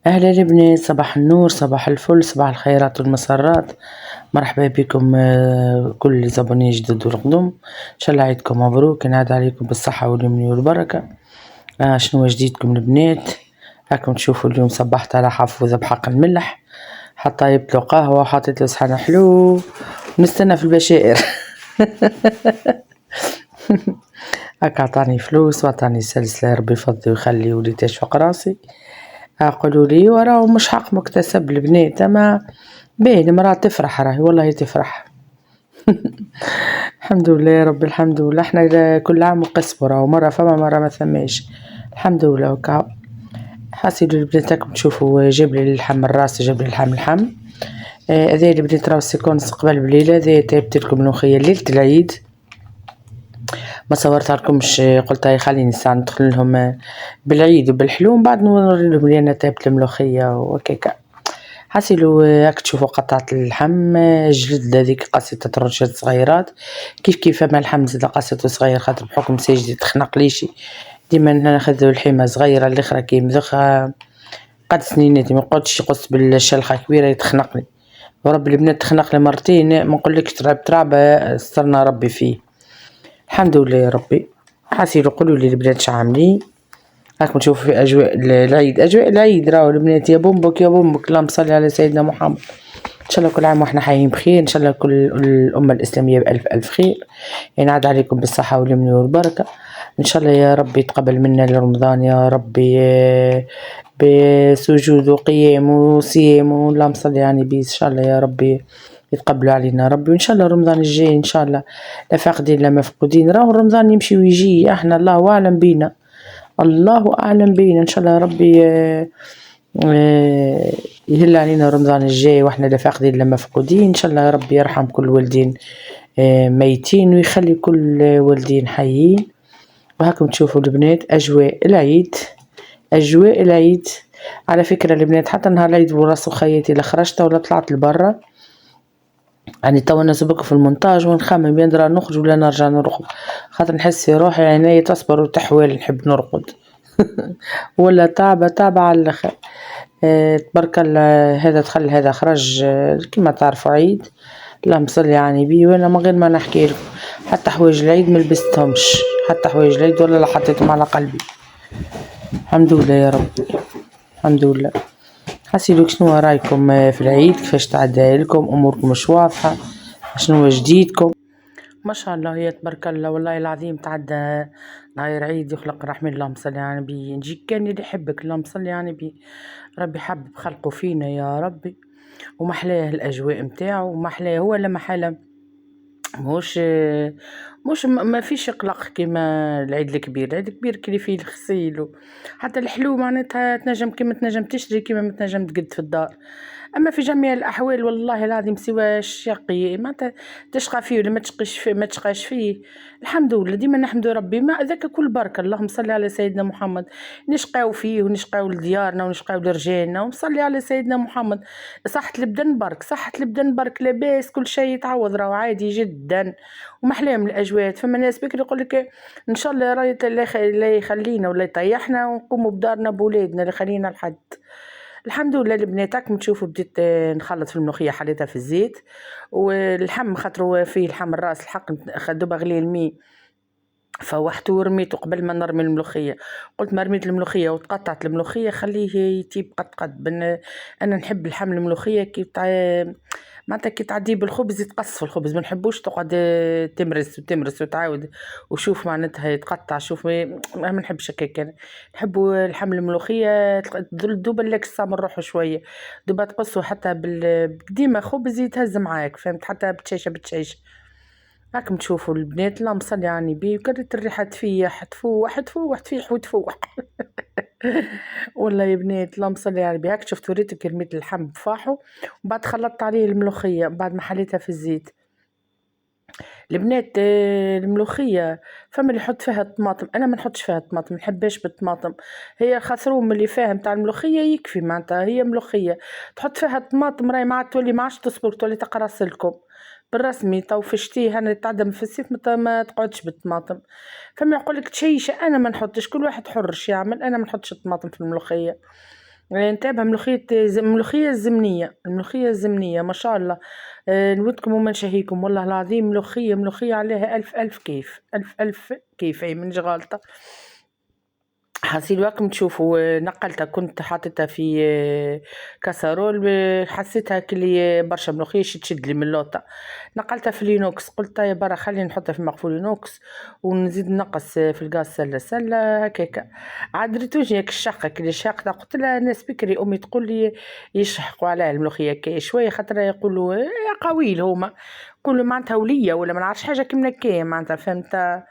أهلا البنات، صباح النور، صباح الفل، صباح الخيرات والمسرات. مرحبا بكم كل زبوني جدد والقدم. إن شاء الله عيدكم مبروك، ينعاد عليكم بالصحة واليمن والبركة. شنو جديدكم البنات؟ هاكم تشوفوا اليوم صبحت على حفوظة بحق الملح، حطيت له قهوة وحطيت له صحن حلو ونستنى في البشائر. هاك عطاني فلوس وعطاني سلسلة، ربي يفضي ويخلي ولي تشفق راسي. قولوا لي وراه مش حق مكتسب البنات، اما باين المرأة تفرح، راهي والله تفرح. الحمد لله يا رب، الحمد لله. احنا كل عام وقسم، راهو مرة فما مرة ما ثماش، الحمد لله. وكا حاسين البناتكم تشوفوا جاب لي اللحم الراس، جاب لي اللحم هذا البنات راهو سيكون استقبال بليلة. هذا تايبت لكم ملوخية ليلة العيد، ما صورتها لكمش، قلت هاي خليني الساعة ندخل لهم بالعيد وبالحلوم بعد نوري لهم لي انا تايبت الملوخية وكيكا. حاسيلو هاك تشوفوا قطعة اللحم، جلد هذيك قصيتة رشات صغيرات، كيف ما اللحم زاد قصيتو صغير خاطر بحكم ساجدي تخنق ليشي، ديما ناخذ الحيمة صغيرة الاخرى كي مذخها قد سنيناتي، ما نقعدش يقص بالشلخة كبيرة يتخنقني، ورب البنات تخنقني مرتين، ما نقولكش ترعبة استرنا ربي فيه. الحمد لله يا ربي. حاسيلو قولوا لي البنات شعاملين، هاكم تشوفوا في اجواء العيد، اجواء العيد راهو البنات يا بومبك يا بومبك، اللهم صل على سيدنا محمد. ان شاء الله كل عام واحنا حيين بخير، ان شاء الله كل الامه الاسلاميه بالف الف خير، ينعاد عليكم بالصحه واليمن والبركه. ان شاء الله يا ربي يتقبل منا لرمضان يا ربي، بسجود وقيام وصيام، اللهم صل على النبي. ان شاء الله يا ربي يتقبلوا علينا ربي، وان شاء الله رمضان الجاي ان شاء الله لا فاقدين لا مفقودين، راهو رمضان يمشي ويجي، احنا الله اعلم بينا، الله اعلم بينا. ان شاء الله يا ربي يهل علينا رمضان الجاي واحنا لا فاقدين لا مفقودين، ان شاء الله يا رب يرحم كل والدين ميتين ويخلي كل والدين حيين. وهاكم تشوفوا البنات اجواء العيد، اجواء العيد. على فكرة البنات حتى نهار العيد وراسو خياتي لا خرجت ولا طلعت لبرا، يعني تو انا سبق في المونتاج ونخمم بين نرى نخرج ولا نرجع نرقد، خاطر نحس في روحي عيني تصبر وتحويل نحب نرقد. ولا تعبة على الاخر. تبارك الله، هذا دخل هذا خرج، كما تعرفوا عيد، اللهم صل على النبي. وانا من غير ما نحكي لكم حتى حوايج العيد ما لبستهمش، حتى حوايج العيد ولا لا حطيتهم على قلبي. الحمد لله يا رب، الحمد لله. حسيبك شنو رايكم في العيد، كيفاش تعدى لكم، اموركم مش واضحه، شنو جديدكم؟ ما شاء الله هي تبارك الله، والله العظيم تعدى نهار عيد يخلق الرحمن، اللهم صل على النبي. نجيك كان اللي يحبك، اللهم صل على النبي. ربي حب خلقه فينا يا ربي، ومحلاه الاجواء متاعه، ومحلاه هو لما حلا مش ما فيش قلق كيما العيد الكبير. العيد الكبير كلي فيه الغسيل، حتى الحلو معناتها تنجم كيما تنجم تشتري، كيما ما تنجم تقد في الدار. اما في جميع الاحوال والله العظيم سوى الشقي ما تشقى فيه ولا ما تشقيش فيه، ما تشقاش فيه، الحمد لله ديما نحمد ربي. ما ذاك كل بركه، اللهم صل على سيدنا محمد. نشقاو فيه ونشقاو لديارنا ونشقاو لرجالنا، ونصلي على سيدنا محمد. صحة البدن برك، صحة البدن برك، لاباس كل شيء يتعوض، راهو عادي جدا ومحلاهم الاجواء. فما ناس بكري يقول لك ان شاء الله رايت لا يخلينا ولا يطيحنا ونقوموا بدارنا بولادنا اللي خلينا الحد. الحمد لله البنات راكم تشوفوا بديت نخلط في الملوخيه، حليتها في الزيت، واللحم خاطر فيه لحم الراس الحق دوبا غلي المي فوحته ورميته قبل ما نرمي الملوخيه. قلت ما رميت الملوخيه وتقطعت الملوخيه خليه يطيب قد انا نحب اللحم الملوخيه كي معناتها كي تعديه بالخبز يتقص في الخبز، ما نحبوش تقعد تمرس وتعاود وشوف معناتها يتقطع. شوف ما نحبش هكاك، نحبوا اللحم الملوخيه دوبا لك السامر روحه شويه، دوبا تقصه حتى ديما خبز يتهز معاك، فهمت، حتى بتشيشه. راكم تشوفوا البنات، اللهم صل على النبي، وكرت الريحه تفيح تفيح وتفوح. والله يا بنات اللهم صل على النبي. هاك شفت وريتك رميت اللحم بفاحو وبعد خلطت عليه الملوخيه بعد ما حليتها في الزيت. البنات الملوخيه فما اللي يحط فيها الطماطم، انا ما نحطش فيها الطماطم، ما نحبش بالطماطم. هي خسروم اللي فاهم تاع الملوخيه يكفي، معناتها هي ملوخيه تحط فيها الطماطم راهي ما تولي ما عادش تصبر، تولي تقرص لكم بالرسمي. تو في الشتي هنا تعدم في الصيف ما تقعدش بالطماطم. فما يقول لك تشيشه، انا ما نحطش، كل واحد حر شي يعمل، انا ما نحطش الطماطم في الملوخيه. نتابع الملوخية الزمنية، الملوخية الزمنية ما شاء الله. نودكم وما نشهيكم والله العظيم، ملوخية عليها ألف كيف، ألف كيف، أي مانيش غالطة. حاسين راكم تشوفوا نقلتها، كنت حاطتها في كاسرول، حسيتها كلي برشا ملوخية تشد لي من اللوطة، نقلتها في لينوكس، قلت يا برا خليني نحطها في مقفول لينوكس ونزيد نقص في الغاز سلة هكاكا. عاد ريت وجهي هاك الشقة كلي شاقتها، قلت لها ناس بكري امي تقول لي يشحقوا عليها الملوخية كي شوية، خاطر يقولوا يا قويل هما، يقولوا معناتها ولية ولا ما نعرفش حاجة كيما كي معناتها، فهمت؟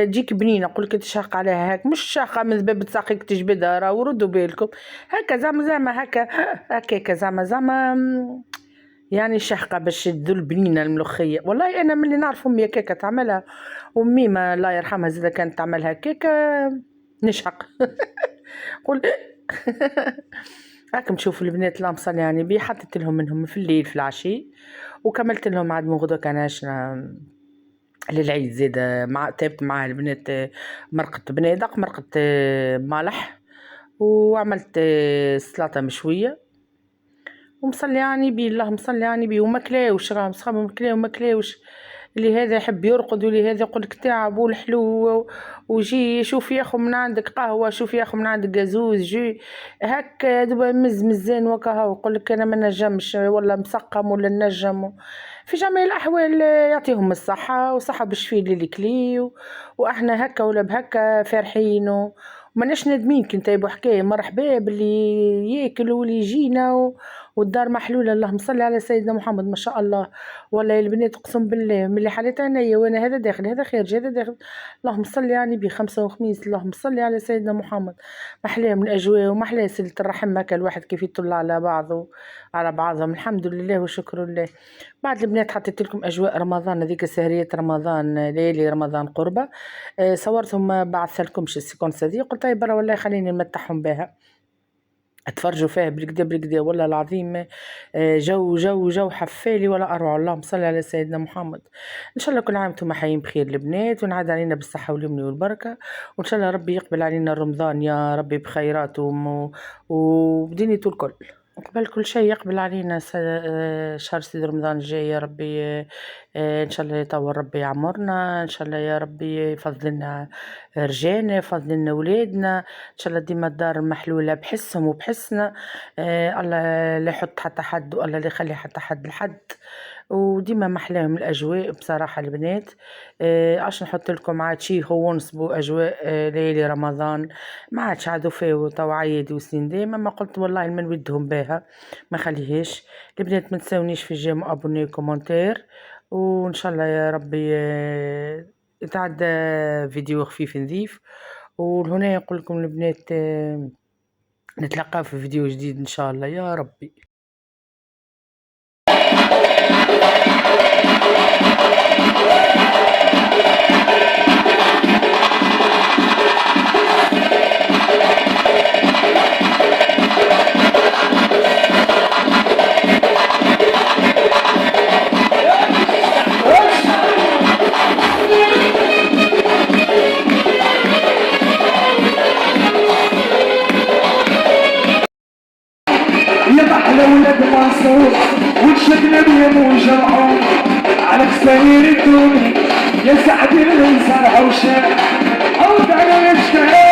تجيك بنينة قولك تشاق عليها هاك، مش شاقة من باب تساقيك تجبدها، راهو ردوا بالكم هكا زعما هكا هكاكا زعما يعني شحقة باش تذل بنينة الملوخية. والله أنا ملي نعرف أمي هكاكا تعملها، أمي ما الله يرحمها زادا كانت تعملها هكاكا نشحق قول راكم تشوفوا البنات اللهم صل يعني بي، حطيت لهم منهم في الليل في العشي، وكملت لهم عاد من غدا كان عشنا للعيد زيادة مع تابت مع البنات مرقة بنادق، مرقة مالح، وعملت سلطة مشوية ومصلي يعني بي، اللهم صل يعني بي، ومكلاوش راهم صحابهم مكلاوش، اللي هذا يحب يرقد واللي هذا يقولك تعب والحلو، وجي شوف ياخو من عندك قهوة، شوف ياخو من عندك جازوز، جي هكا دابا مزين وكاهو، يقولك انا ما نجمش ولا مسقم ولا نجم. في جميع الاحوال يعطيهم الصحة وصحة بالشفي اللي كلي، واحنا هكا ولا بهكا فرحين وماناش ندمين كي نتايبوا حكاية مرحبا باللي ياكل واللي يجينا والدار محلولة. اللهم صل على سيدنا محمد ما شاء الله. والله البنات اقسم بالله ملي حليت عينيا وانا هذا داخل هذا خارج هذا داخل، اللهم صل يعني بخمسة وخميس، اللهم صل على سيدنا محمد. محلاه من الاجواء ومحلاه صلة الرحم، هكا الواحد كيف يطلع على بعضه على بعضهم، الحمد لله وشكر الله. بعد البنات حطيت لكم اجواء رمضان، هذيك سهرية رمضان ليالي رمضان قربة، صورتهم بعثت لكمش السيكونس هذه، قلت طيب برا والله خليني نمتعهم بها اتفرجوا فيها بالكدا والله العظيم. جو حفالي ولا اروع، اللهم صل على سيدنا محمد. ان شاء الله كل عام وانتم حيين بخير البنات، ونعاد علينا بالصحه واليمن والبركه، وان شاء الله ربي يقبل علينا رمضان يا ربي بخيرات وبدنيته الكل، قبل كل شيء يقبل علينا شهر سيد رمضان الجاي يا ربي. ان شاء الله يطول ربي يعمرنا، ان شاء الله يا ربي يفضل لنا رجالنا، يفضل لنا ولادنا، ان شاء الله ديما الدار محلوله بحسهم وبحسنا. الله لا يحط حتى حد، والله لا يخلي حتى حد لحد، وديما محلاهم الاجواء بصراحه البنات. عشان نحط لكم عاد شي هو نصبوا اجواء ليالي رمضان، ما عادش عادوا فيه تو عيد وسنين ديما، ما قلت والله من ودهم بها ما خليهاش. البنات ما تنسونيش في الجيم ابوني كومنتير، وان شاء الله يا ربي يتعدى فيديو خفيف نظيف. وهنا يقول لكم البنات نتلقى في فيديو جديد ان شاء الله يا ربي. وشكنا بيهم وجرعون على خساير الدنيا يا سعد اللي زرعوا شاع عود على يشتهي